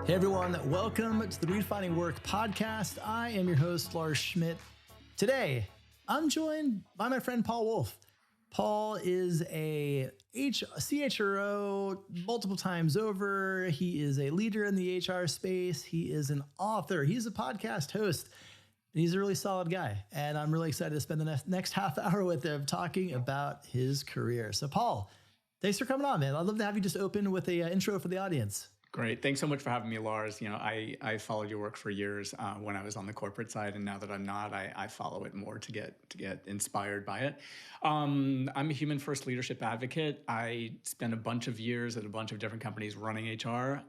Hey everyone, welcome to the Redefining Work podcast. I am your host, Lars Schmidt. Today, I'm joined by my friend Paul Wolfe. Paul is a CHRO multiple times over. He is a leader in the HR space. He is an author. He's a podcast host. He's a really solid guy. And I'm really excited to spend the next half hour with him talking about his career. So Paul, thanks for coming on, man. I'd love to have you just open with a intro for the audience. Great. Thanks so much for having me, Lars. I followed your work for years when I was on the corporate side, and now that I'm not, I follow it more to get inspired by it. I'm a human first leadership advocate. I spent a bunch of years at a bunch of different companies running HR.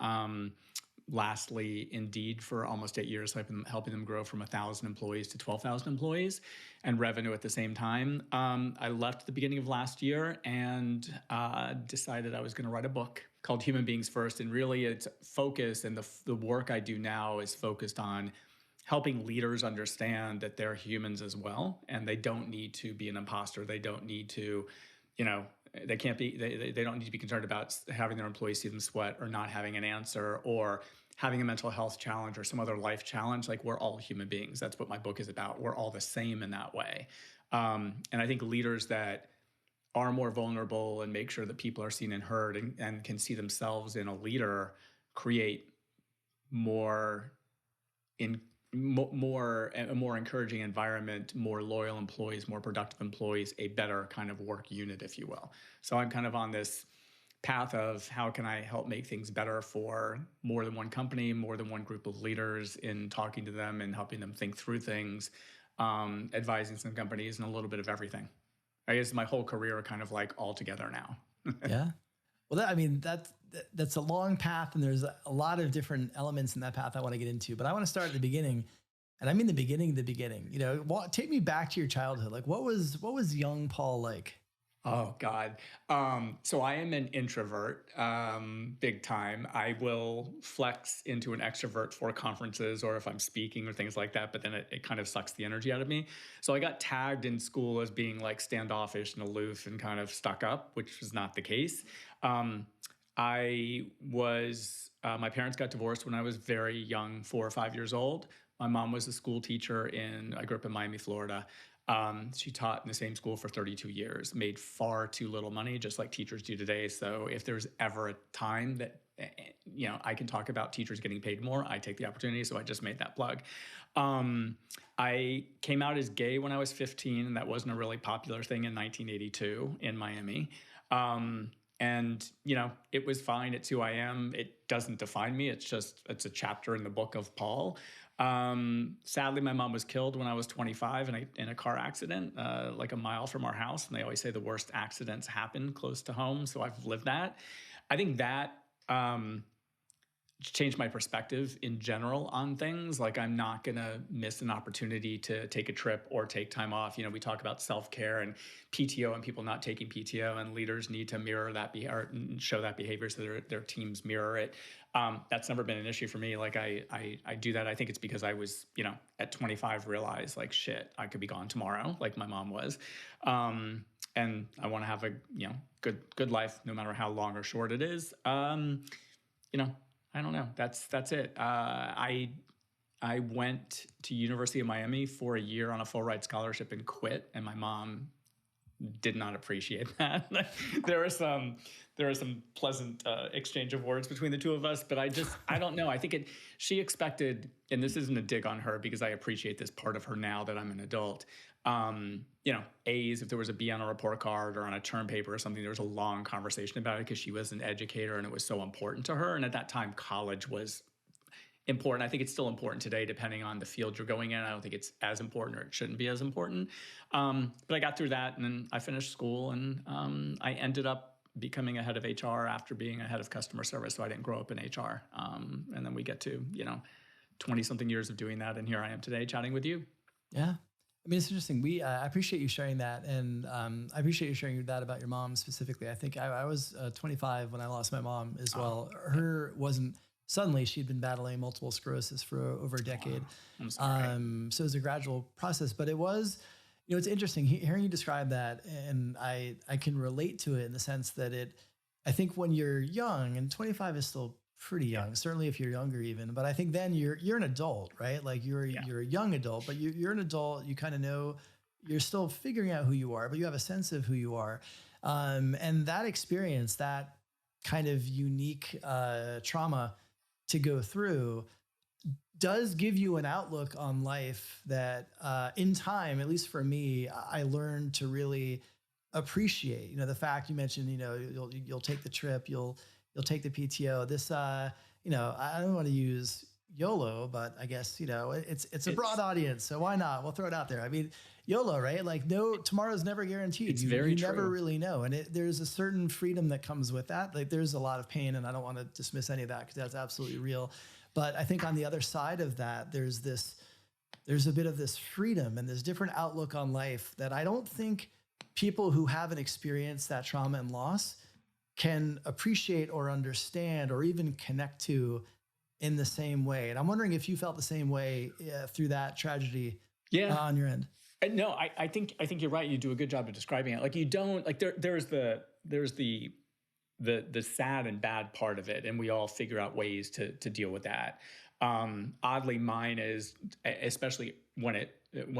Lastly, Indeed for almost 8 years, helping them grow from 1,000 employees to 12,000 employees and revenue at the same time. I left at the beginning of last year and decided I was going to write a book called Human Beings First. And really its focus and the work I do now is focused on helping leaders understand that they're humans as well. And they don't need to be an imposter. They don't need to, they don't need to be concerned about having their employees see them sweat or not having an answer or having a mental health challenge or some other life challenge. Like, we're all human beings. That's what my book is about. We're all the same in that way. And I think leaders that are more vulnerable and make sure that people are seen and heard and can see themselves in a leader create a more encouraging environment, more loyal employees, more productive employees, a better kind of work unit, if you will. So I'm kind of on this path of how can I help make things better for more than one company, more than one group of leaders, in talking to them and helping them think through things, advising some companies, and a little bit of everything. I guess my whole career kind of like all together now. Yeah. Well, that's a long path, and there's a lot of different elements in that path I want to get into. But I want to start at the beginning, and I mean the beginning. Take me back to your childhood. Like, what was young Paul like? Oh God. So I am an introvert, big time. I will flex into an extrovert for conferences or if I'm speaking or things like that, but then it kind of sucks the energy out of me. So I got tagged in school as being like standoffish and aloof and kind of stuck up, which was not the case. My parents got divorced when I was very young, 4 or 5 years old. My mom was a school teacher I grew up in Miami, Florida. She taught in the same school for 32 years, made far too little money, just like teachers do today. So if there's ever a time that, I can talk about teachers getting paid more, I take the opportunity. So I just made that plug. I came out as gay when I was 15, and that wasn't a really popular thing in 1982 in Miami. And it was fine. It's who I am. It doesn't define me. It's a chapter in the book of Paul. Sadly, my mom was killed when I was 25 in a car accident, like a mile from our house. And they always say the worst accidents happen close to home. So I've lived that. I think that changed my perspective in general on things. Like, I'm not going to miss an opportunity to take a trip or take time off. We talk about self-care and PTO and people not taking PTO, and leaders need to mirror that behavior and show that behavior so their teams mirror it. That's never been an issue for me. Like, I do that. I think it's because I was, at 25 realized like, shit, I could be gone tomorrow, like my mom was. And I want to have a, good life, no matter how long or short it is. I don't know. That's it. I went to University of Miami for a year on a full ride scholarship and quit, and my mom did not appreciate that. There was some pleasant exchange of words between the two of us, but I don't know. I think she expected, and this isn't a dig on her because I appreciate this part of her now that I'm an adult. A's, if there was a B on a report card or on a term paper or something, there was a long conversation about it because she was an educator and it was so important to her. And at that time, college was important. I think it's still important today, depending on the field you're going in. I don't think it's as important, or it shouldn't be as important. But I got through that, and then I finished school, and I ended up becoming a head of HR after being a head of customer service. So I didn't grow up in HR. And then we get to, 20-something years of doing that, and here I am today chatting with you. Yeah. I mean, it's interesting. I appreciate you sharing that. And I appreciate you sharing that about your mom specifically. I think I was 25 when I lost my mom as well. Suddenly she'd been battling multiple sclerosis for over a decade. I'm sorry. So it was a gradual process, but it was, it's interesting hearing you describe that. And I can relate to it in the sense that I think when you're young, and 25 is still pretty young, certainly if you're younger even, but I think then you're an adult, right? Like you're a young adult, but you're an adult, you kind of know, you're still figuring out who you are, but you have a sense of who you are. And that experience, that kind of unique trauma to go through does give you an outlook on life that in time, at least for me, I learned to really appreciate. You know, the fact you mentioned, you know, you'll take the trip, you'll take the PTO. This, you know, I don't want to use YOLO, but I guess, you know, it's a broad audience, so why not? We'll throw it out there. I mean, YOLO, right? Like, no, tomorrow's never guaranteed. It's very true. Never really know, and there's a certain freedom that comes with that. Like, there's a lot of pain, and I don't want to dismiss any of that because that's absolutely real. But I think on the other side of that, there's a bit of this freedom and this different outlook on life that I don't think people who haven't experienced that trauma and loss can appreciate or understand or even connect to in the same way. And I'm wondering if you felt the same way through that tragedy on your end. No, I think you're right. You do a good job of describing it. Like, you don't, like, there's the sad and bad part of it, and we all figure out ways to deal with that. Oddly, mine is, especially when it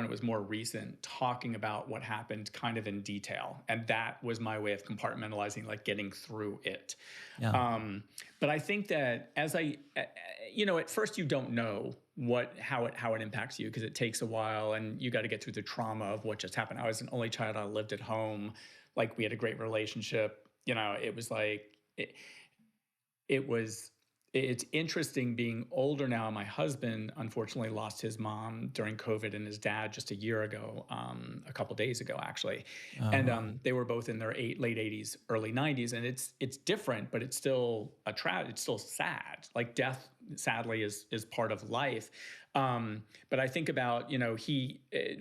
was more recent, talking about what happened kind of in detail, and that was my way of compartmentalizing, like, getting through it. Yeah. But I think that at first you don't know how it impacts you, because it takes a while, and you got to get through the trauma of what just happened. I was an only child. I lived at home. Like, we had a great relationship. You know, it was like, it's interesting being older now. My husband, unfortunately, lost his mom during COVID, and his dad just a year ago, a couple days ago, actually. And they were both in their late 80s, early 90s. And it's different, but it's still it's still sad. Like, death, sadly, is part of life. But I think about, you know,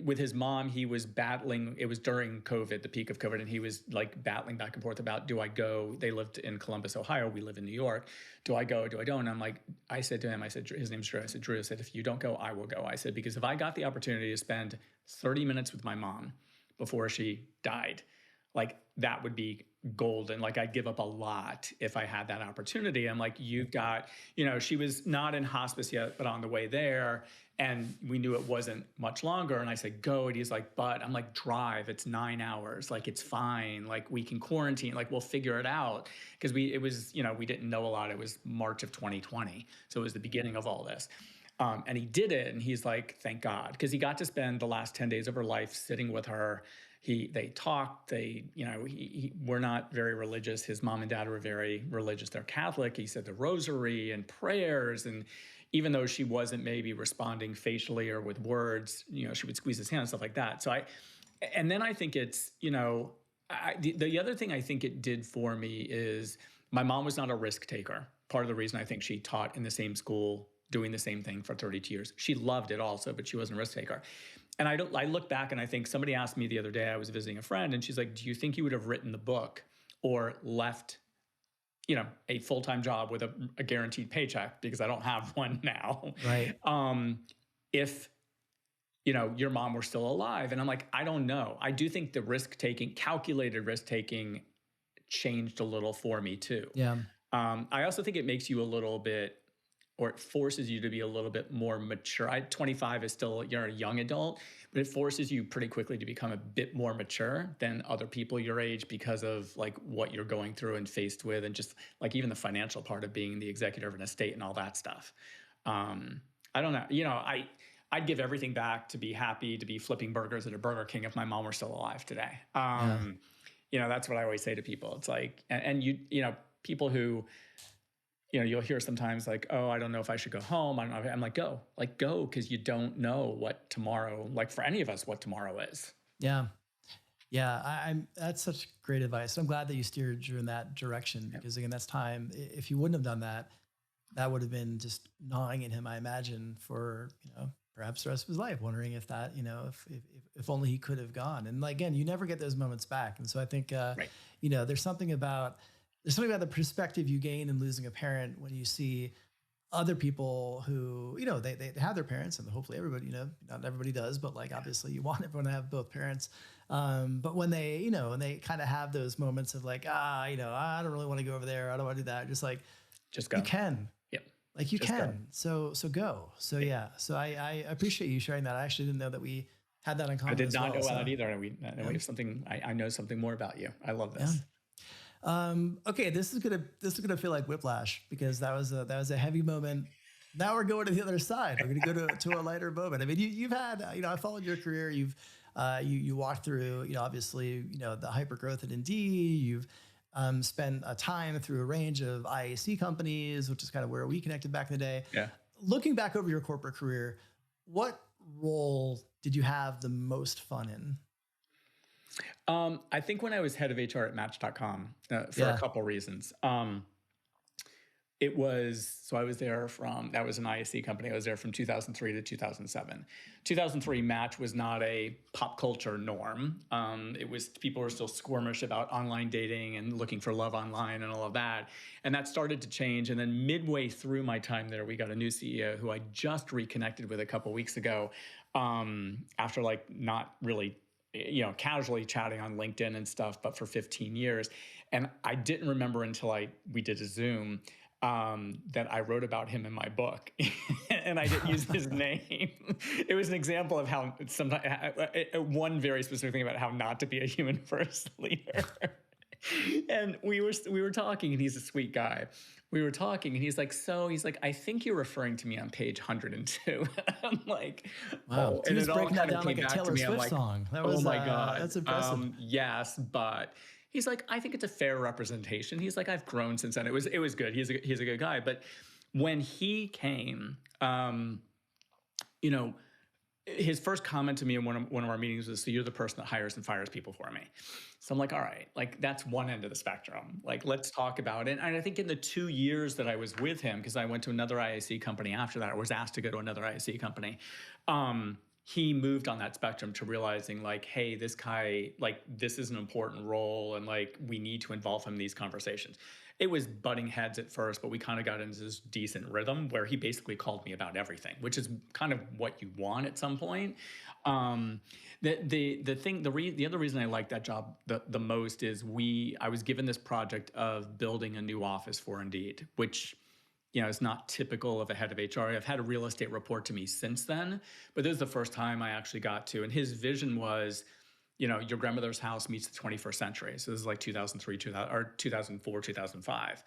with his mom, he was battling, it was during COVID, the peak of COVID, and he was like battling back and forth about, do I go? They lived in Columbus, Ohio. We live in New York. Do I go? Do I don't? And I said to him, his name's Drew. I said, Drew, if you don't go, I will go. I said, because if I got the opportunity to spend 30 minutes with my mom before she died, like, that would be golden. Like, I'd give up a lot if I had that opportunity. I'm like, you've got, you know, she was not in hospice yet, but on the way there. And we knew it wasn't much longer. And I said, go. And he's like, but I'm like, drive. It's 9 hours. Like, it's fine. Like, we can quarantine. Like, we'll figure it out. Because we didn't know a lot. It was March of 2020. So it was the beginning of all this. And he did it. And he's like, thank God. Because he got to spend the last 10 days of her life sitting with her. They talked, we're not very religious. His mom and dad were very religious. They're Catholic. He said the rosary and prayers. And even though she wasn't maybe responding facially or with words, you know, she would squeeze his hand and stuff like that. So and then I think it's, you know, the other thing I think it did for me is my mom was not a risk taker. Part of the reason I think she taught in the same school, doing the same thing for 32 years. She loved it also, but she wasn't a risk taker. And I look back and I think somebody asked me the other day, I was visiting a friend, and she's like, do you think you would have written the book or left, you know, a full-time job with a guaranteed paycheck, because I don't have one now. Right. If, you know, your mom were still alive? And I'm like, I don't know. I do think the calculated risk-taking changed a little for me too. Yeah. I also think it makes you a little bit, or it forces you to be a little bit more mature. 25 is still, you're a young adult, but it forces you pretty quickly to become a bit more mature than other people your age, because of like what you're going through and faced with, and just like even the financial part of being the executor of an estate and all that stuff. I don't know. You know, I'd give everything back to be happy to be flipping burgers at a Burger King if my mom were still alive today. You know, that's what I always say to people. It's like, and you know, people who, you know, you'll hear sometimes like, oh, I don't know if I should go home. I don't know. I'm like, go, because you don't know what tomorrow, like for any of us, what tomorrow is. Yeah. Yeah. That's such great advice. I'm glad that you steered Drew in that direction, because again, that's time. If you wouldn't have done that, that would have been just gnawing at him, I imagine, for, you know, perhaps the rest of his life, wondering if that, you know, if only he could have gone. And like, again, you never get those moments back. And so I think, you know, there's something about the perspective you gain in losing a parent when you see other people who, you know, they have their parents, and hopefully everybody, you know, not everybody does, but like, obviously you want everyone to have both parents. But when they, you know, and they kind of have those moments of like, you know, I don't really want to go over there. I don't want to do that. Just go. You can, Like you Just go. can. So go. So yeah. So I appreciate you sharing that. I actually didn't know that we had that in I common did as not well. know that So either. And yeah. we have something, I know something more about you. I love Yeah. this. Okay, this is gonna feel like whiplash because that was a heavy moment. Now we're going to the other side. We're gonna go to a lighter moment. I mean, you've had I followed your career. You walked through obviously the hyper growth at Indeed. You've spent a time through a range of IAC companies, which is kind of where we connected back in the day. Yeah. Looking back over your corporate career, what role did you have the most fun in? I think when I was head of HR at Match.com, for a Yeah, couple reasons. It was, so I was there from, that was an ISC company. I was there from 2003 to 2007. 2003 Match was not a pop culture norm. It was, people were still squirmish about online dating and looking for love online and all of that. And that started to change. And then midway through my time there, we got a new CEO who I just reconnected with a couple weeks ago, after like not really casually chatting on LinkedIn and stuff, but for 15 years. And I didn't remember until we did a Zoom, that I wrote about him in my book, and I didn't use his name. It was an example of how sometimes one very specific thing about how not to be a human first leader. And we were talking, and he's a sweet guy. We were talking, and he's like, I think you're referring to me on page 102. I'm like, wow. oh, He and was it all breaking that kind of down came like a back to Taylor me. I'm Swift like, song. That oh was my God. that's impressive. Yes, but he's like, I think it's a fair representation. He's like, I've grown since then. It was good. He's a good guy. But when he came, you know, his first comment to me in one of our meetings was, so you're the person that hires and fires people for me. So I'm like, all right, like that's one end of the spectrum. Like, let's talk about it. And I think in the 2 years that I was with him, because I went to another IAC company after that, I was asked to go to another IAC company. He moved on that spectrum to realizing like, hey, this guy, like this is an important role and like we need to involve him in these conversations. It was butting heads at first, but we kind of got into this decent rhythm where he basically called me about everything, which is kind of what you want at some point. The other reason I like that job the most is I was given this project of building a new office for Indeed, which is not typical of a head of HR. I've had a real estate report to me since then, but this is the first time I actually got to. And his vision was, your grandmother's house meets the 21st century. So this is like 2003, 2004, 2005.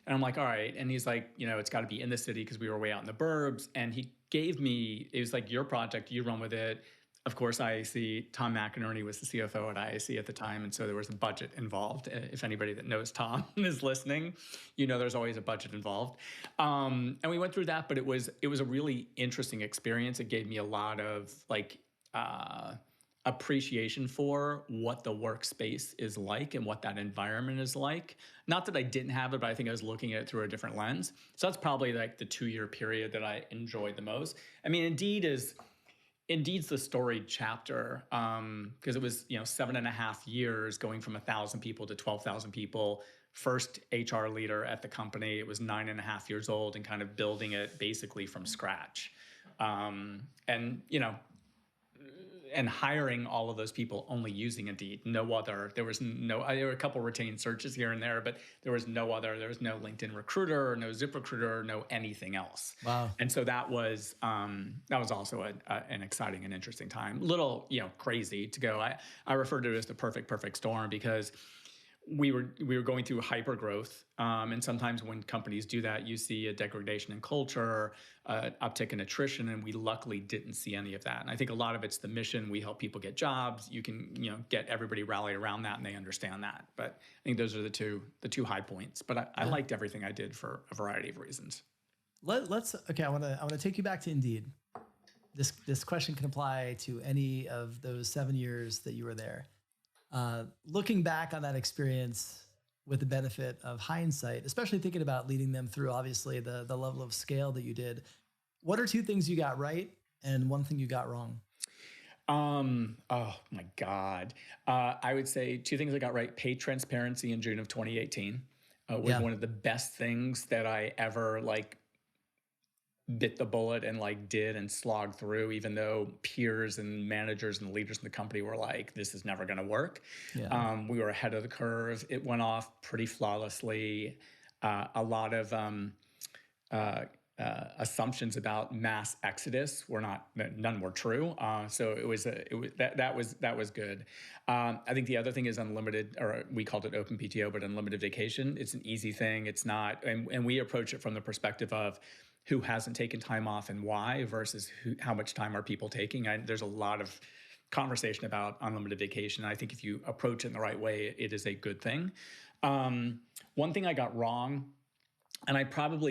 And I'm like, all right. And he's like, it's got to be in the city because we were way out in the burbs. And he gave me, it was like, your project, you run with it. Of course, IAC, Tom McInerney was the CFO at IAC at the time. And so there was a budget involved. If anybody that knows Tom is listening, there's always a budget involved. And we went through that, but it was a really interesting experience. It gave me a lot of appreciation for what the workspace is like and what that environment is like. Not that I didn't have it, but I think I was looking at it through a different lens. So that's probably like the 2-year period that I enjoyed the most. I mean, Indeed's the storied chapter, because it was 7.5 years going from 1,000 people to 12,000 people. First HR leader at the company. It was 9.5 years old and kind of building it basically from scratch. And hiring all of those people only using Indeed. No other. There were a couple retained searches here and there, but there was no other. There was no LinkedIn Recruiter, or no ZipRecruiter, or no anything else. Wow. And so that was also an exciting and interesting time. Little crazy to go. I refer to it as the perfect storm because we were going through hyper growth, and sometimes when companies do that, you see a degradation in culture, uptick in attrition, and we luckily didn't see any of that. And I think a lot of it's the mission. We help people get jobs. You can get everybody rallied around that, and they understand that. But I think those are the two high points. But I liked everything I did for a variety of reasons. Let's okay. I want to take you back to Indeed. This question can apply to any of those 7 years that you were there. Looking back on that experience with the benefit of hindsight, especially thinking about leading them through obviously the level of scale that you did, what are 2 things you got right and 1 thing you got wrong? Oh my God. I would say 2 things I got right. Pay transparency in June of 2018 was one of the best things that I ever bit the bullet and did and slogged through, even though peers and managers and leaders in the company were like, this is never going to work. Yeah. We were ahead of the curve. It went off pretty flawlessly. A lot of assumptions about mass exodus were none were true. So that was good. I think the other thing is unlimited, or we called it open PTO, but unlimited vacation. It's an easy thing. It's not, and we approach it from the perspective of who hasn't taken time off and why versus how much time are people taking. There's a lot of conversation about unlimited vacation. I think if you approach it in the right way, it is a good thing. One thing I got wrong, and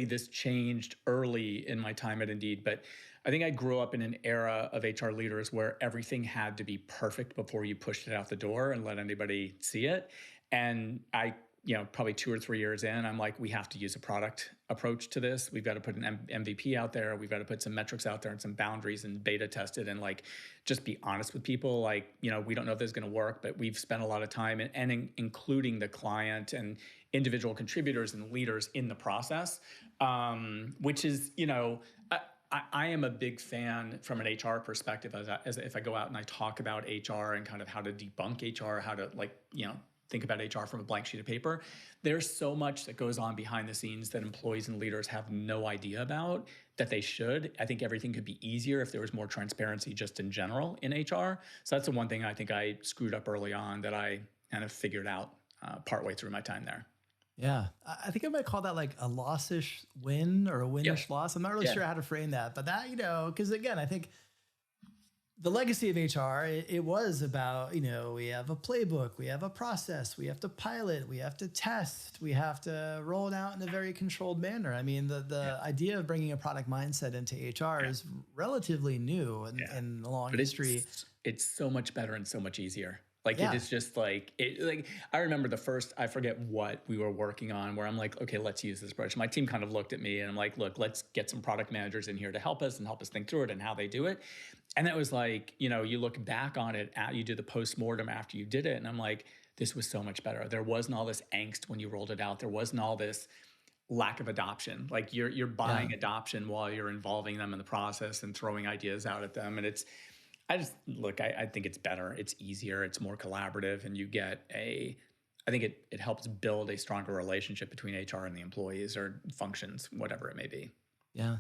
this changed early in my time at Indeed, but I think I grew up in an era of HR leaders where everything had to be perfect before you pushed it out the door and let anybody see it. And probably 2 or 3 years in, I'm like, we have to use a product approach to this. We've got to put an MVP out there. We've got to put some metrics out there and some boundaries and beta test it, and just be honest with people. We don't know if this is going to work, but we've spent a lot of time including the client and individual contributors and leaders in the process, which is, I am a big fan from an HR perspective as if I go out and I talk about HR and kind of how to debunk HR, how to think about HR from a blank sheet of paper. There's so much that goes on behind the scenes that employees and leaders have no idea about that they should. I think everything could be easier if there was more transparency just in general in HR. So that's the one thing I think I screwed up early on that I kind of figured out partway through my time there. Yeah. I think I might call that like a loss-ish win or a win-ish loss. I'm not really sure how to frame that, but that, because again, I think the legacy of HR, it was about, we have a playbook, we have a process, we have to pilot, we have to test, we have to roll it out in a very controlled manner. I mean, the idea of bringing a product mindset into HR is relatively new in the long history. It's so much better and so much easier. It is just I remember I forget what we were working on where I'm like, okay, let's use this approach. My team kind of looked at me and I'm like, look, let's get some product managers in here to help us think through it and how they do it. And it was you look back on it, you do the postmortem after you did it. And I'm like, this was so much better. There wasn't all this angst when you rolled it out. There wasn't all this lack of adoption. You're buying adoption while you're involving them in the process and throwing ideas out at them. And I think it's better. It's easier. It's more collaborative, and you get I think it helps build a stronger relationship between HR and the employees or functions, whatever it may be. Yeah.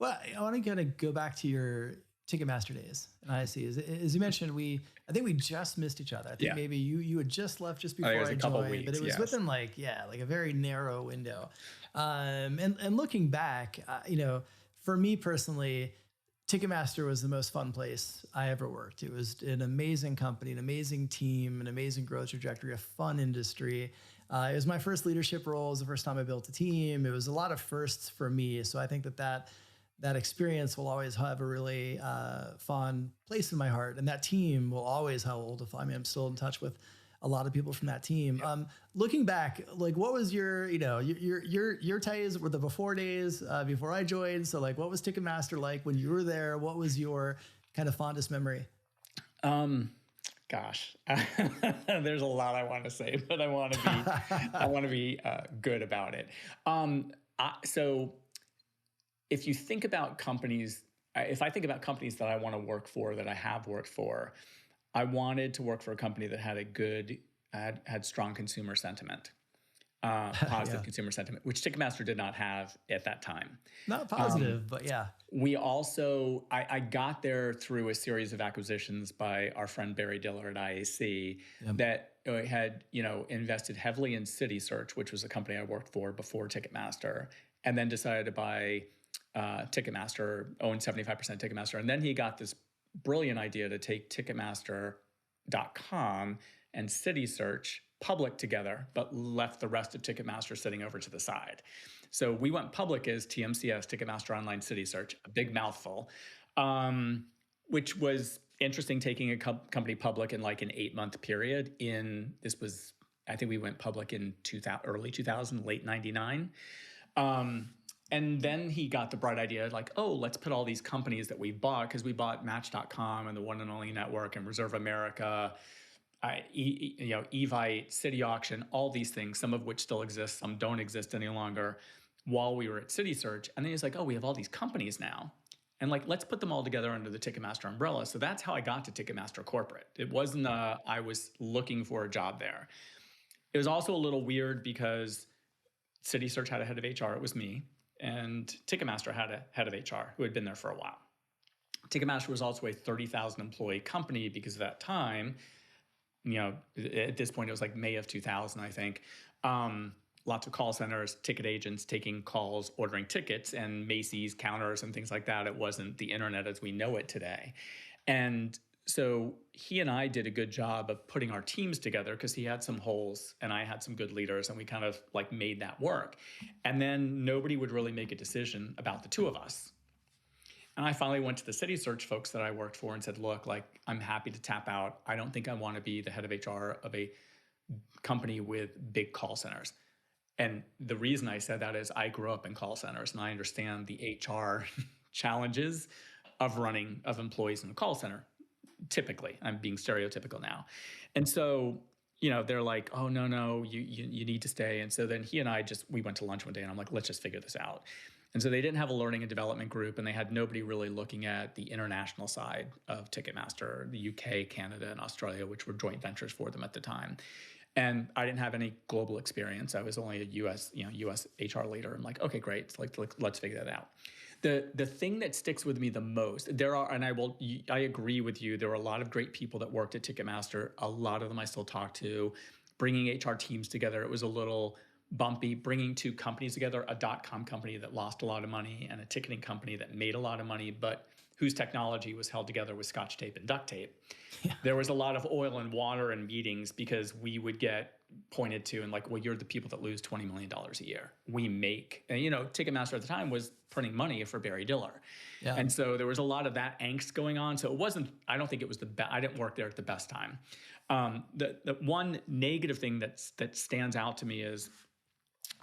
Well, I want to kind of go back to your Ticketmaster days and ISC. As you mentioned, I think we just missed each other. I think maybe you had just left just before I joined, but it was within a very narrow window. And looking back, for me personally, Ticketmaster was the most fun place I ever worked. It was an amazing company, an amazing team, an amazing growth trajectory, a fun industry. It was my first leadership role. It was the first time I built a team. It was a lot of firsts for me. So I think that experience will always have a really fond place in my heart. And that team will always hold. I'm still in touch with a lot of people from that team. Looking back, what was your days were the before days before I joined? So what was Ticketmaster like when you were there? What was your kind of fondest memory? Gosh, there's a lot I want to say, but I want to be good about it. So if you think about companies, if I think about companies that I want to work for, that I have worked for, I wanted to work for a company that had had strong consumer sentiment, positive consumer sentiment, which Ticketmaster did not have at that time. Not positive, but yeah. We also, I got there through a series of acquisitions by our friend Barry Diller at IAC that had, invested heavily in CitySearch, which was a company I worked for before Ticketmaster, and then decided to buy Ticketmaster, own 75% Ticketmaster. And then he got this brilliant idea to take Ticketmaster.com and CitySearch public together, but left the rest of Ticketmaster sitting over to the side. So we went public as TMCS, Ticketmaster Online CitySearch, a big mouthful, which was interesting, taking a company public in an 8-month period. I think we went public in early 2000, late 99. And then he got the bright idea, let's put all these companies that we bought, because we bought Match.com and the One and Only Network and Reserve America, Evite, City Auction, all these things, some of which still exist, some don't exist any longer, while we were at CitySearch. And then he's like, we have all these companies now. And let's put them all together under the Ticketmaster umbrella. So that's how I got to Ticketmaster Corporate. It wasn't I was looking for a job there. It was also a little weird because CitySearch had a head of HR. It was me. and Ticketmaster had a head of HR who had been there for a while. Ticketmaster was also a 30,000 employee company because at that time, at this point, it was like May of 2000, I think. Lots of call centers, ticket agents taking calls, ordering tickets, and Macy's counters and things like that. It wasn't the internet as we know it today. And so he and I did a good job of putting our teams together because he had some holes and I had some good leaders, and we kind of like made that work. And then nobody would really make a decision about the two of us. And I finally went to the City Search folks that I worked for and said, look, like, I'm happy to tap out. I don't think I want to be the head of HR of a company with big call centers. And the reason I said that is I grew up in call centers and I understand the HR challenges of running of employees in a call center. Typically, I'm being stereotypical now. And so, they're like, oh, no, you need to stay. And so then he and I we went to lunch one day and I'm like, let's just figure this out. And so they didn't have a learning and development group, and they had nobody really looking at the international side of Ticketmaster, the UK, Canada, and Australia, which were joint ventures for them at the time. And I didn't have any global experience. I was only a US HR leader. I'm like, okay, great. It's like let's figure that out. The thing that sticks with me the most, I agree with you. There were a lot of great people that worked at Ticketmaster. A lot of them I still talk to. Bringing HR teams together, it was a little bumpy. Bringing two companies together, a .com company that lost a lot of money and a ticketing company that made a lot of money, but whose technology was held together with Scotch tape and duct tape. Yeah. There was a lot of oil and water in meetings because we would get pointed to and like, well, you're the people that lose $20 million a year. We make, and Ticketmaster at the time was printing money for Barry Diller. Yeah. And so there was a lot of that angst going on. So it wasn't, I don't think it was I didn't work there at the best time. The one negative thing that stands out to me is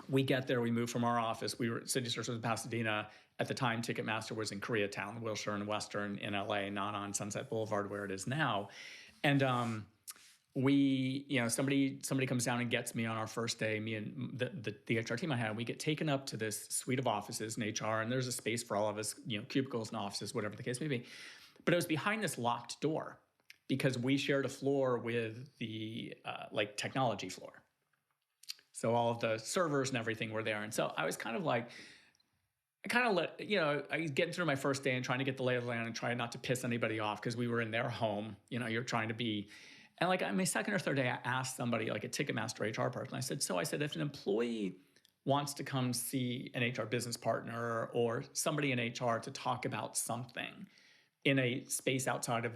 we get there, we moved from our office. We were at City Search in Pasadena. At the time, Ticketmaster was in Koreatown, Wilshire and Western in LA, not on Sunset Boulevard where it is now. And somebody comes down and gets me on our first day, me and the HR team I had. We get taken up to this suite of offices in HR, and there's a space for all of us, cubicles and offices, whatever the case may be. But it was behind this locked door because we shared a floor with the technology floor. So all of the servers and everything were there. And so I was kind of like, I was getting through my first day and trying to get the lay of the land and trying not to piss anybody off because we were in their home. You're trying to be, and like on my second or third day, I asked somebody, like a Ticketmaster HR person, I said, if an employee wants to come see an HR business partner or somebody in HR to talk about something in a space outside of,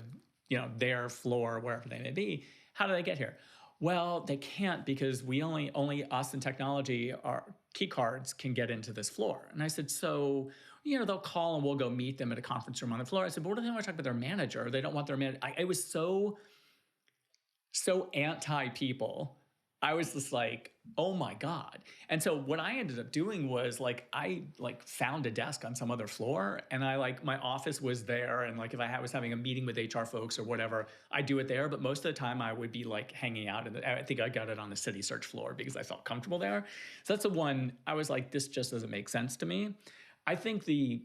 their floor, wherever they may be, how do they get here? Well, they can't because we only us and technology, our key cards can get into this floor. And I said, so, they'll call and we'll go meet them at a conference room on the floor. I said, but what do they want to talk about their manager? They don't want their manager. I was so anti-people. I was just like, oh my God. And so what I ended up doing was I found a desk on some other floor and my office was there. And if I was having a meeting with HR folks or whatever, I do it there. But most of the time I would be hanging out. And I think I got it on the City Search floor because I felt comfortable there. So that's the one I was like, this just doesn't make sense to me. I think the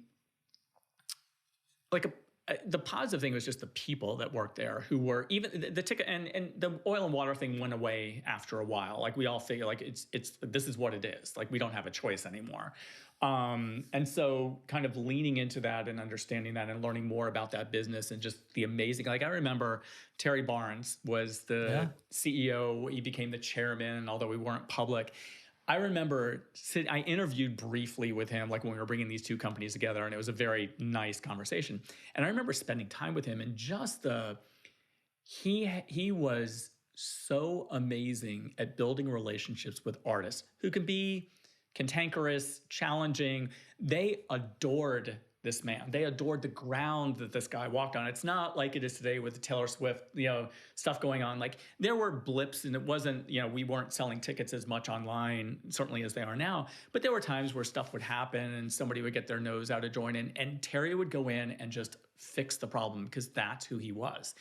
positive thing was just the people that worked there who were even the ticket and the oil and water thing went away after a while. We all figure this is what it is. We don't have a choice anymore. And so kind of leaning into that and understanding that and learning more about that business and just the amazing, I remember Terry Barnes was the CEO. He became the chairman, although we weren't public. I remember I interviewed briefly with him, when we were bringing these two companies together, and it was a very nice conversation. And I remember spending time with him, and just he was so amazing at building relationships with artists who can be cantankerous, challenging. They adored this man. They adored the ground that this guy walked on. It's not like it is today with the Taylor Swift, stuff going on. There were blips and it wasn't, we weren't selling tickets as much online, certainly as they are now, but there were times where stuff would happen and somebody would get their nose out of joint and Terry would go in and just fix the problem because that's who he was.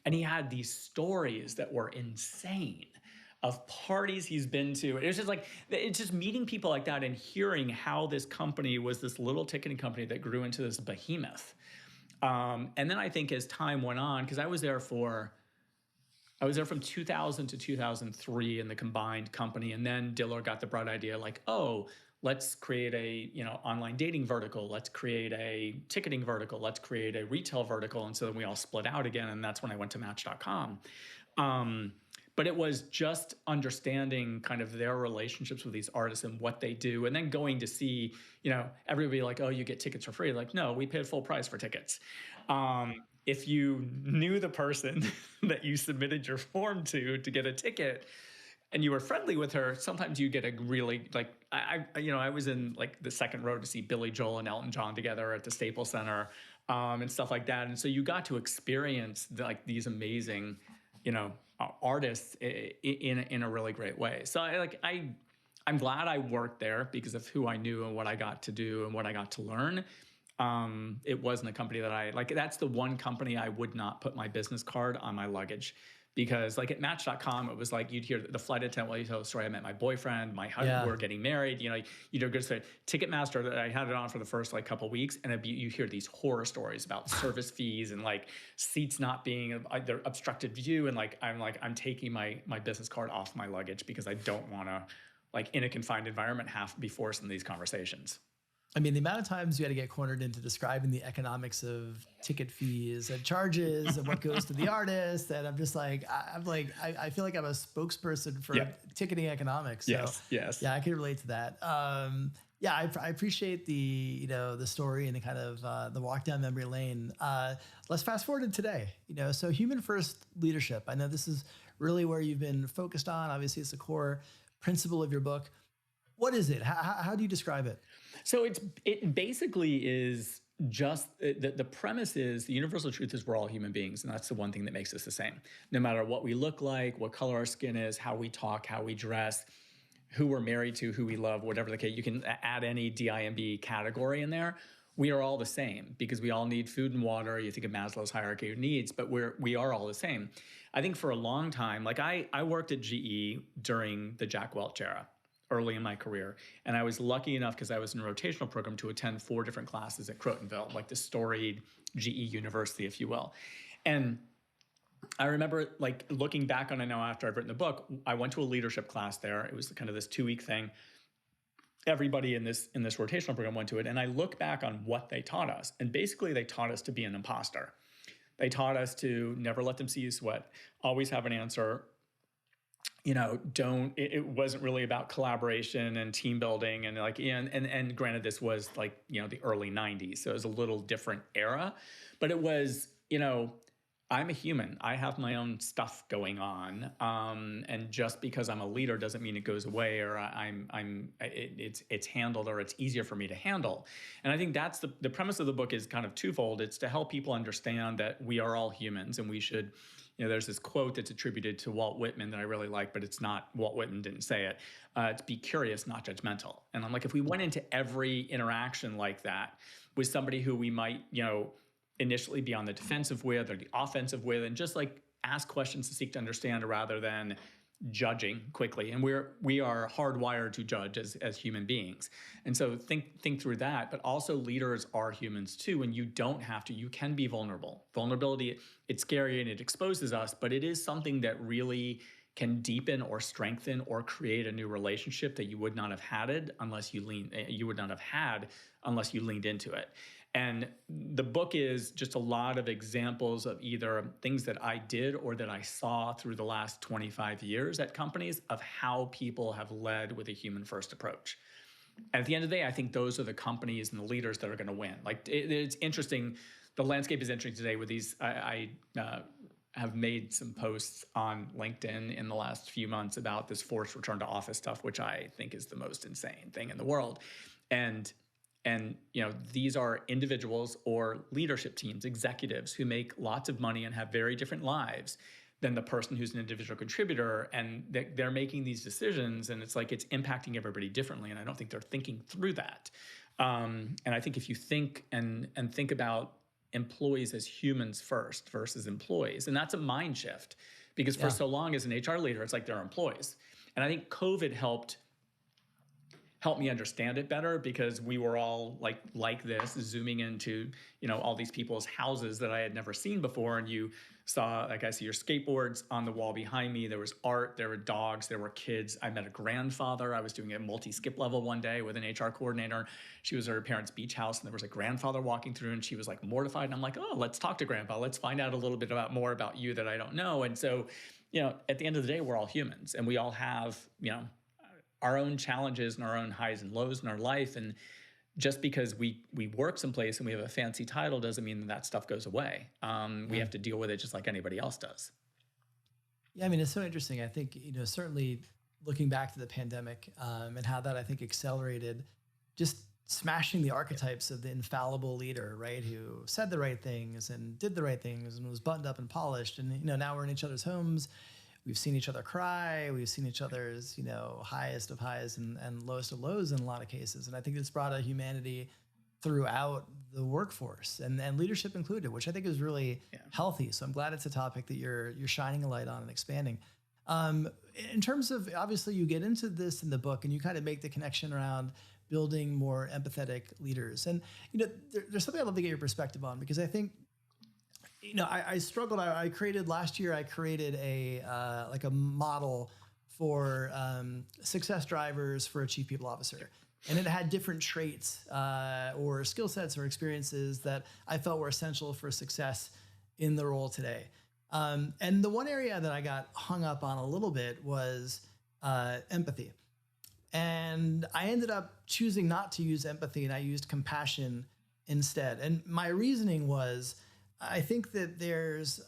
And he had these stories that were insane of parties he's been to. It was just it's just meeting people like that and hearing how this company was this little ticketing company that grew into this behemoth. And then I think as time went on, because I was there from 2000 to 2003 in the combined company. And then Diller got the bright idea let's create a, online dating vertical. Let's create a ticketing vertical. Let's create a retail vertical. And so then we all split out again. And that's when I went to Match.com. But it was just understanding kind of their relationships with these artists and what they do. And then going to see, everybody like, oh, you get tickets for free. Like, no, we paid full price for tickets. If you knew the person that you submitted your form to get a ticket, and you were friendly with her, sometimes you get a really, like, I was in like the second row to see Billy Joel and Elton John together at the Staples Center, and stuff like that. And so you got to experience these amazing, artists in a really great way. So I'm glad I worked there because of who I knew and what I got to do and what I got to learn. It wasn't a company that I like. That's the one company I would not put my business card on my luggage. Because like at Match.com, it was like you'd hear the flight attendant while you tell the story. I met my boyfriend, my husband, we're getting married. You do a good story. Ticketmaster, I had it on for the first like couple of weeks, and you hear these horror stories about service fees and like seats not being they're obstructed view, and I'm taking my business card off my luggage because I don't want to, like in a confined environment, have to be forced in these conversations. I mean, the amount of times you had to get cornered into describing the economics of ticket fees and charges and what goes to the artist. And I'm just like, I feel like I'm a spokesperson for ticketing economics. So, yes. Yeah, I can relate to that. I appreciate the story and the kind of the walk down memory lane. Let's fast forward to today. So human first leadership. I know this is really where you've been focused on. Obviously, it's the core principle of your book. What is it? How do you describe it? So it basically is just the premise is the universal truth is we're all human beings, and that's the one thing that makes us the same. No matter what we look like, what color our skin is, how we talk, how we dress, who we're married to, who we love, whatever the case, you can add any DIMB category in there. We are all the same because we all need food and water. You think of Maslow's hierarchy of needs, but we are all the same. I think for a long time, like I worked at GE during the Jack Welch era, early in my career. And I was lucky enough because I was in a rotational program to attend 4 different classes at Crotonville, like the storied GE university, if you will. And I remember like looking back on it now after I've written the book, I went to a leadership class there. It was kind of this 2-week thing. Everybody in this rotational program went to it. And I look back on what they taught us. And basically they taught us to be an imposter. They taught us to never let them see you sweat, always have an answer. It wasn't really about collaboration and team building and granted this was like, the early 90s. So it was a little different era, but it was, I'm a human. I have my own stuff going on. And just because I'm a leader doesn't mean it goes away or it's handled or it's easier for me to handle. And I think that's the premise of the book is kind of twofold. It's to help people understand that we are all humans and we should, there's this quote that's attributed to Walt Whitman that I really like, but it's not, Walt Whitman didn't say it. It's be curious, not judgmental. And I'm like, if we went into every interaction like that with somebody who we might, initially be on the defensive with or the offensive with, and just like ask questions to seek to understand rather than judging quickly. And we are hardwired to judge as human beings. And so think through that, but also leaders are humans too. And you don't have to, you can be vulnerable. Vulnerability, it's scary and it exposes us, but it is something that really can deepen or strengthen or create a new relationship that you would not have had unless you leaned into it. And the book is just a lot of examples of either things that I did or that I saw through the last 25 years at companies of how people have led with a human-first approach. And at the end of the day, I think those are the companies and the leaders that are going to win. Like it's interesting. The landscape is interesting today with these. I have made some posts on LinkedIn in the last few months about this forced return to office stuff, which I think is the most insane thing in the world. And these are individuals or leadership teams, executives who make lots of money and have very different lives than the person who's an individual contributor. And they're making these decisions and it's like it's impacting everybody differently. And I don't think they're thinking through that. And I think if you think and think about employees as humans first versus employees, and that's a mind shift because for so long as an HR leader, it's like they're employees. And I think COVID helped helped me understand it better, because we were all like this, zooming into, all these people's houses that I had never seen before. And you saw, like, I see your skateboards on the wall behind me. There was art, there were dogs, there were kids. I met a grandfather. I was doing a multi-skip level one day with an HR coordinator. She was at her parents' beach house, and there was a grandfather walking through, and she was like mortified. And I'm like, oh, let's talk to grandpa. Let's find out a little bit more about you that I don't know. And so, at the end of the day, we're all humans, and we all have, our own challenges and our own highs and lows in our life. And just because we work someplace and we have a fancy title doesn't mean that stuff goes away. We have to deal with it just like anybody else does. Yeah, I mean, it's so interesting. I think, certainly looking back to the pandemic and how that, I think, accelerated just smashing the archetypes of the infallible leader, right? Who said the right things and did the right things and was buttoned up and polished. And, now we're in each other's homes. We've seen each other cry. We've seen each other's, highest of highs and lowest of lows in a lot of cases. And I think it's brought a humanity throughout the workforce and leadership included, which I think is really healthy. So I'm glad it's a topic that you're shining a light on and expanding. In terms of, obviously you get into this in the book and you kind of make the connection around building more empathetic leaders. And, there's something I'd love to get your perspective on, because I think, I struggled. I created last year. I created a model for success drivers for a chief people officer, and it had different traits or skill sets or experiences that I felt were essential for success in the role today. And the one area that I got hung up on a little bit was empathy, and I ended up choosing not to use empathy, and I used compassion instead. And my reasoning was, I think that there's,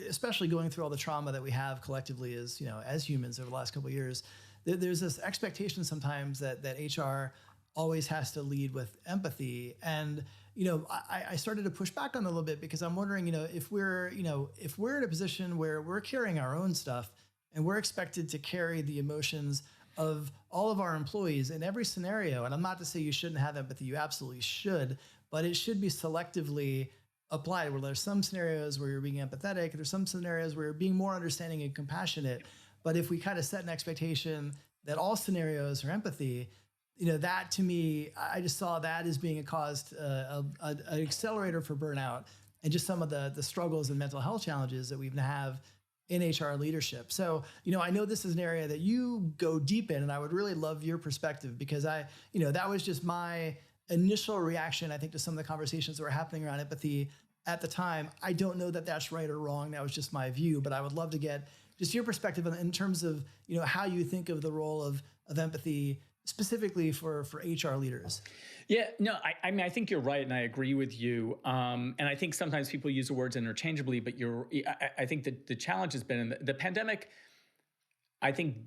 especially going through all the trauma that we have collectively as humans over the last couple of years, there's this expectation sometimes that HR always has to lead with empathy. And, I started to push back on it a little bit, because I'm wondering, if we're in a position where we're carrying our own stuff and we're expected to carry the emotions of all of our employees in every scenario. And I'm not to say you shouldn't have empathy, you absolutely should, but it should be selectively applied, where there's some scenarios where you're being empathetic, there's some scenarios where you're being more understanding and compassionate. But if we kind of set an expectation that all scenarios are empathy, that to me, I just saw that as being a cause, an accelerator for burnout and just some of the struggles and mental health challenges that we have in HR leadership. So, I know this is an area that you go deep in, and I would really love your perspective, because that was just my initial reaction, I think, to some of the conversations that were happening around empathy at the time. I don't know that that's right or wrong. That was just my view, but I would love to get just your perspective in terms of, how you think of the role of empathy specifically for HR leaders. Yeah, no, I mean, I think you're right, and I agree with you. And I think sometimes people use the words interchangeably, but I think that the challenge has been in the pandemic, I think,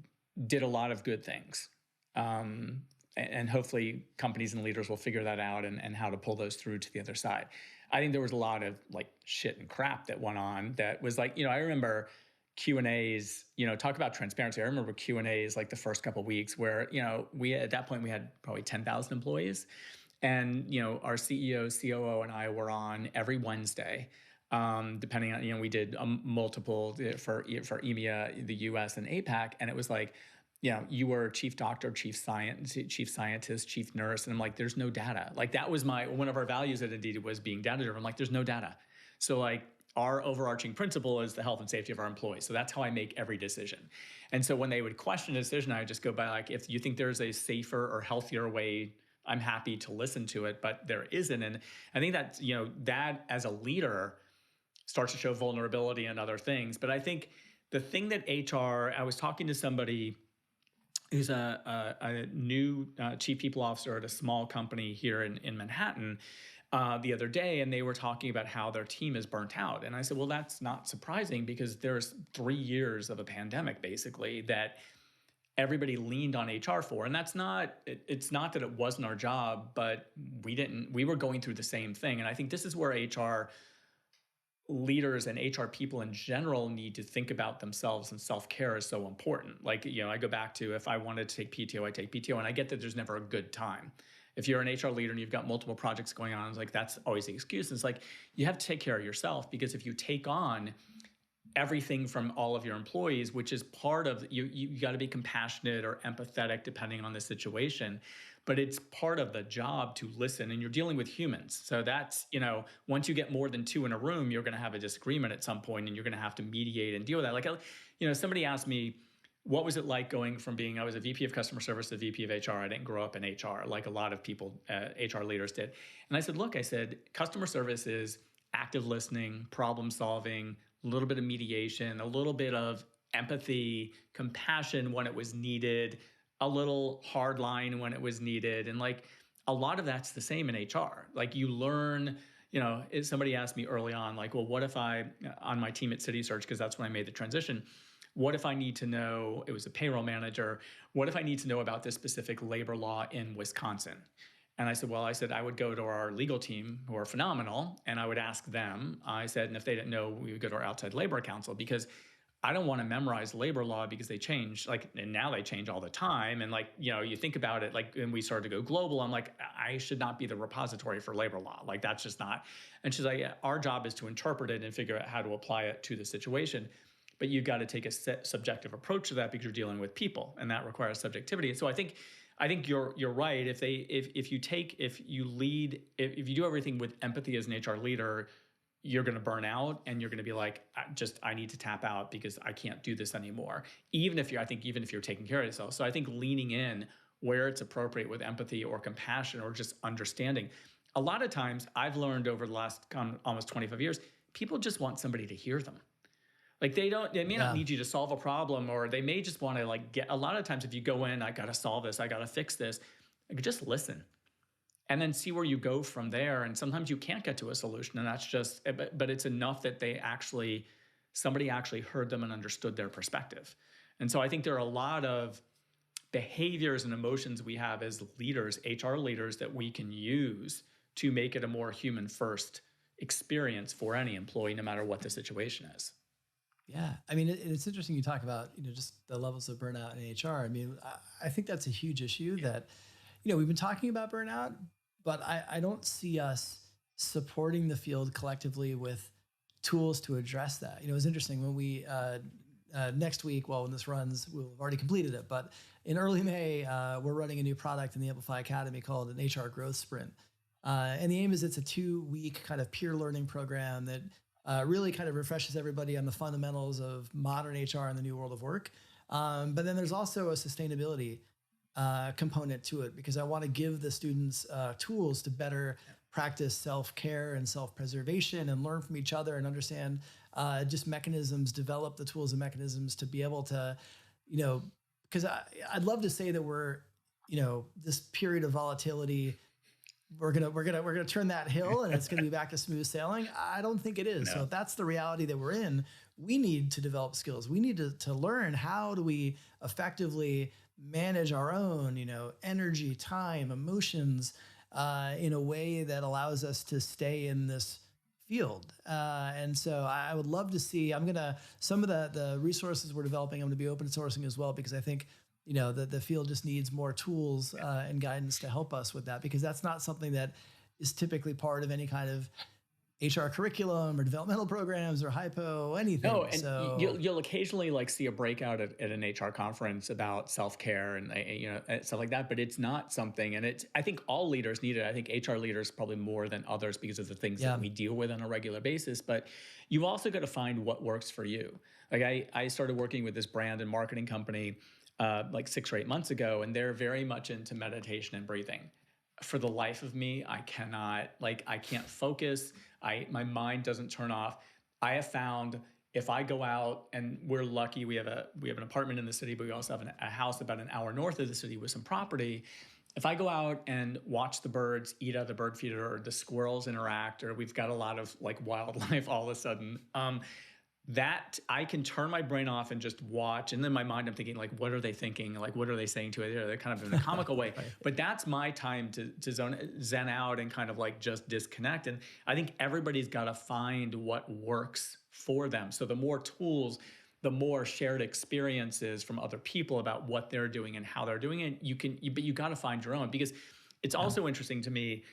did a lot of good things. And hopefully companies and leaders will figure that out and how to pull those through to the other side. I think there was a lot of shit and crap that went on that was I remember Q&As, talk about transparency. I remember Q&As the first couple of weeks where, at that point we had probably 10,000 employees, and, our CEO, COO, and I were on every Wednesday. Depending on, we did multiple for EMEA, the US, and APAC. And it was you were chief doctor, chief scientist, chief nurse. And I'm like, there's no data. That was one of our values at Indeed was being data driven. I'm like, there's no data. So our overarching principle is the health and safety of our employees. So that's how I make every decision. And so when they would question a decision, I would just go by if you think there's a safer or healthier way, I'm happy to listen to it, but there isn't. And I think that, that as a leader starts to show vulnerability and other things. But I think the thing that I was talking to somebody who's a new chief people officer at a small company here in Manhattan the other day, and they were talking about how their team is burnt out. And I said, well, that's not surprising, because there's 3 years of a pandemic, basically, that everybody leaned on HR for. And it's not that it wasn't our job, but we were going through the same thing. And I think this is where HR leaders and HR people in general need to think about themselves, and self-care is so important. I go back to, if I wanted to take PTO, I take PTO, and I get that there's never a good time. If you're an HR leader and you've got multiple projects going on, it's that's always the excuse. It's you have to take care of yourself, because if you take on everything from all of your employees, which is part of you got to be compassionate or empathetic depending on the situation. But it's part of the job to listen, and you're dealing with humans. So that's, once you get more than two in a room, you're going to have a disagreement at some point, and you're going to have to mediate and deal with that. Like, somebody asked me, what was it like going from I was a VP of customer service to VP of HR. I didn't grow up in HR like a lot of people, HR leaders did. And I said, look, customer service is active listening, problem solving, a little bit of mediation, a little bit of empathy, compassion when it was needed, a little hard line when it was needed. And like a lot of that's the same in HR. Like you learn, somebody asked me early on, like, well, what if on my team at City Search, because that's when I made the transition, what if I need to know, it was a payroll manager, what if I need to know about this specific labor law in Wisconsin? And I said, I would go to our legal team, who are phenomenal, and I would ask them. I said, and if they didn't know, we would go to our outside labor counsel, because I don't want to memorize labor law because they change, and now they change all the time. And you think about it, when we started to go global, I'm like, I should not be the repository for labor law. Like, that's just not. And she's like, our job is to interpret it and figure out how to apply it to the situation. But you've got to take a subjective approach to that because you're dealing with people, and that requires subjectivity. So I think you're right. If you do everything with empathy as an HR leader, you're going to burn out, and you're going to be like, I need to tap out because I can't do this anymore. Even if you're taking care of yourself. So I think leaning in where it's appropriate with empathy or compassion or just understanding. A lot of times I've learned over the last almost 25 years, people just want somebody to hear them. Like they may not need you to solve a problem, or they may just want to a lot of times if you go in, I got to solve this, I got to fix this, just listen. And then see where you go from there. And sometimes you can't get to a solution, and that's just, but it's enough that somebody actually heard them and understood their perspective. And so I think there are a lot of behaviors and emotions we have as leaders, HR leaders, that we can use to make it a more human first experience for any employee, no matter what the situation is. Yeah. I mean, it's interesting you talk about, just the levels of burnout in HR. I mean, I think that's a huge issue that, we've been talking about burnout, but I don't see us supporting the field collectively with tools to address that. It was interesting when we, next week, when this runs, we'll have already completed it, but in early May, we're running a new product in the Amplify Academy called an HR Growth Sprint. And the aim is it's a 2-week kind of peer learning program that really kind of refreshes everybody on the fundamentals of modern HR and the new world of work. But then there's also a sustainability component to it, because I want to give the students tools to better practice self-care and self-preservation and learn from each other and understand just mechanisms, develop the tools and mechanisms to be able to, because I'd love to say that we're, this period of volatility, we're gonna turn that hill and it's gonna be back to smooth sailing. I don't think it is. No. So if that's the reality that we're in, we need to develop skills. We need to learn how do we effectively manage our own, energy, time, emotions, in a way that allows us to stay in this field. And so I would love to see, some of the resources we're developing, I'm gonna be open sourcing as well, because I think, the field just needs more tools and guidance to help us with that, because that's not something that is typically part of any kind of HR curriculum or developmental programs or hypo, anything. No, and so you'll occasionally see a breakout at an HR conference about self-care and stuff like that, but it's not something, and I think all leaders need it. I think HR leaders probably more than others because of the things that we deal with on a regular basis, but you've also got to find what works for you. Like I started working with this brand and marketing company 6 or 8 months ago, and they're very much into meditation and breathing. For the life of me, I can't focus. My mind doesn't turn off. I have found if I go out, and we're lucky, we have an apartment in the city, but we also have a house about an hour north of the city with some property. If I go out and watch the birds eat out of the bird feeder, or the squirrels interact, or we've got a lot of wildlife all of a sudden, that I can turn my brain off and just watch. And then my mind, I'm thinking, what are they thinking? What are they saying to it? They're kind of in a comical way. Right. But that's my time to zen out and kind of just disconnect. And I think everybody's got to find what works for them. So the more tools, the more shared experiences from other people about what they're doing and how they're doing it, but you got to find your own, because it's also interesting to me.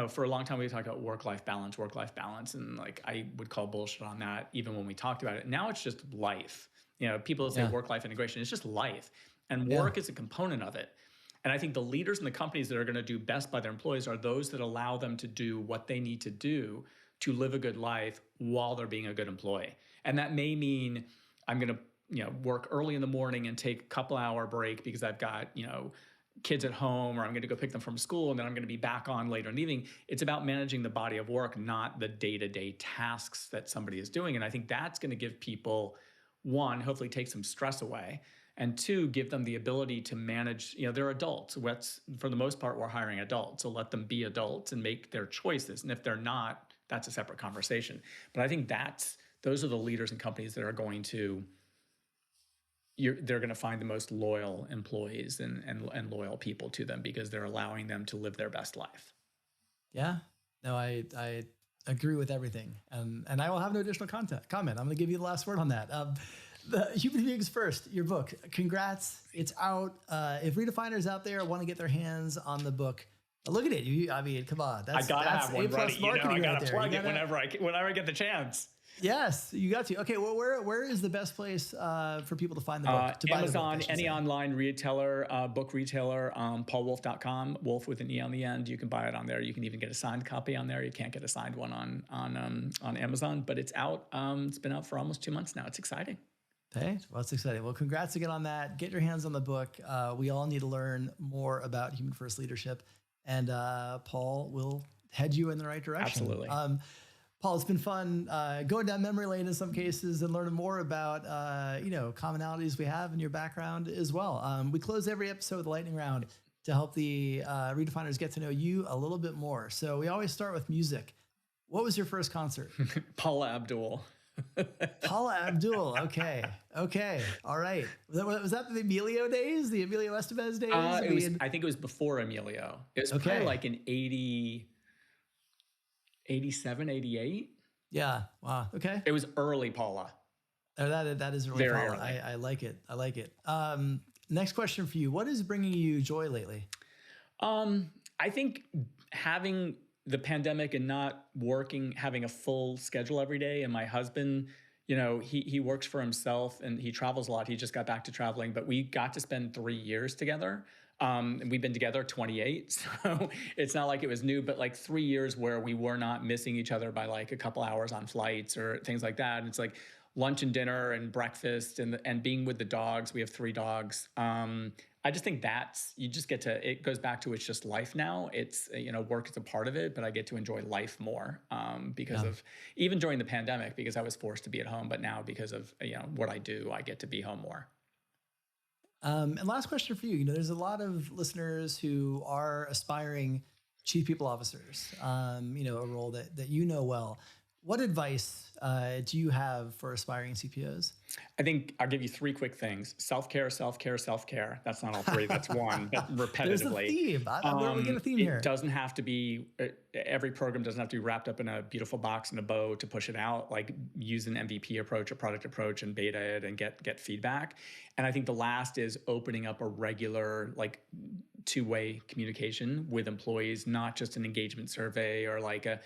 for a long time we talked about work-life balance, and like I would call bullshit on that even when we talked about it. Now it's just life. People say Yeah. work-life integration. It's just life, and Yeah. work is a component of it. And I think the leaders in the companies that are going to do best by their employees are those that allow them to do what they need to do to live a good life while they're being a good employee. And that may mean I'm going to, work early in the morning and take a couple hour break because I've got, kids at home, or I'm going to go pick them from school, and then I'm going to be back on later in the evening. It's about managing the body of work, not the day-to-day tasks that somebody is doing. And I think that's going to give people, one, hopefully take some stress away, and two, give them the ability to manage, they're adults. For the most part, we're hiring adults. So let them be adults and make their choices. And if they're not, that's a separate conversation. But I think those are the leaders and companies that are going to, they're going to find the most loyal employees and loyal people to them because they're allowing them to live their best life. Yeah. No, I agree with everything. And I will have no additional comment. I'm going to give you the last word on that. The Human Beings First, your book. Congrats. It's out. If redefiners out there want to get their hands on the book, look at it. I mean, come on. I gotta have one ready. I gotta plug it whenever I get the chance. Yes, you got to. Okay, well, where is the best place for people to find the book? To Amazon, buy the book, any online retailer, book retailer, paulwolfe.com, Wolf with an E on the end. You can buy it on there. You can even get a signed copy on there. You can't get a signed one on Amazon, but it's out. It's been out for almost 2 months now. It's exciting. Hey, well, it's exciting. Well, congrats again on that. Get your hands on the book. We all need to learn more about human first leadership, and Paul will head you in the right direction. Absolutely. Paul, it's been fun going down memory lane in some cases and learning more about commonalities we have in your background as well. We close every episode with a lightning round to help the redefiners get to know you a little bit more. So we always start with music. What was your first concert? Paula Abdul. Paula Abdul. Okay. All right. Was that the Emilio days? The Emilio Estevez days? I think it was before Emilio. It was probably like in 87, 88. Yeah. Wow. Okay. It was early Paula. That is really very Paula. early. I like it. Next question for you. What is bringing you joy lately? I think having the pandemic and not working, having a full schedule every day. And my husband, he works for himself and he travels a lot. He just got back to traveling, but we got to spend 3 years together. And we've been together 28. So it's not like it was new, but like 3 years where we were not missing each other by like a couple hours on flights or things like that. And it's like lunch and dinner and breakfast and being with the dogs. We have 3 dogs. I just think you just get to, it goes back to, it's just life now. It's, work is a part of it, but I get to enjoy life more because of, even during the pandemic, because I was forced to be at home, but now because of, what I do, I get to be home more. And last question for you. There's a lot of listeners who are aspiring chief people officers, a role that well. What advice do you have for aspiring CPOs? I think I'll give you 3 quick things. Self-care, self-care, self-care. That's not all 3, that's 1, but repetitively. There's a theme. Where we get a theme here. It doesn't have to be, every program doesn't have to be wrapped up in a beautiful box and a bow to push it out. Like use an MVP approach, a product approach, and beta it and get feedback. And I think the last is opening up a regular, like 2-way communication with employees, not just an engagement survey or like an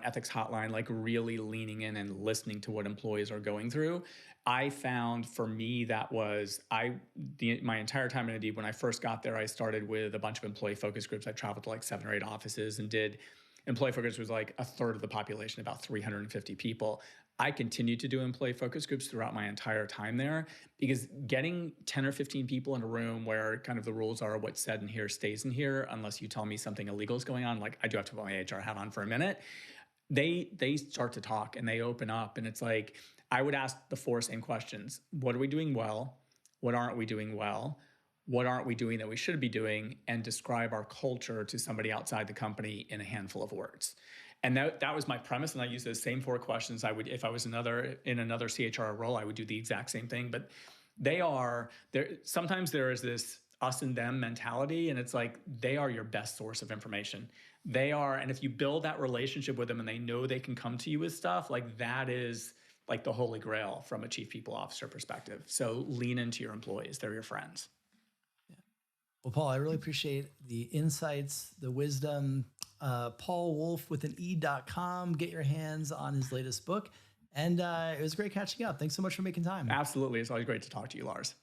ethics hotline, like really leaning in and listening to what employees are going through. I found for me that was my entire time in Indeed. When I first got there, I started with a bunch of employee focus groups. I traveled to like 7 or 8 offices and did employee focus was like a third of the population, about 350 people. I continued to do employee focus groups throughout my entire time there because getting 10 or 15 people in a room where kind of the rules are what's said in here stays in here, unless you tell me something illegal is going on. Like I do have to put my HR hat on for a minute. They start to talk and they open up, and it's like, I would ask the 4 same questions. What are we doing well? What aren't we doing well? What aren't we doing that we should be doing? And describe our culture to somebody outside the company in a handful of words. And that was my premise. And I used those same 4 questions. I would, if I was in another CHR role, I would do the exact same thing. But they are there. Sometimes there is this us and them mentality, and it's like they are your best source of information. They are, and if you build that relationship with them and they know they can come to you with stuff, like that is like the holy grail from a chief people officer perspective. So lean into your employees. They're your friends. Yeah. Well, Paul, I really appreciate the insights, the wisdom, Paul Wolfe with an E.com. Get your hands on his latest book. And it was great catching up. Thanks so much for making time. Absolutely. It's always great to talk to you, Lars.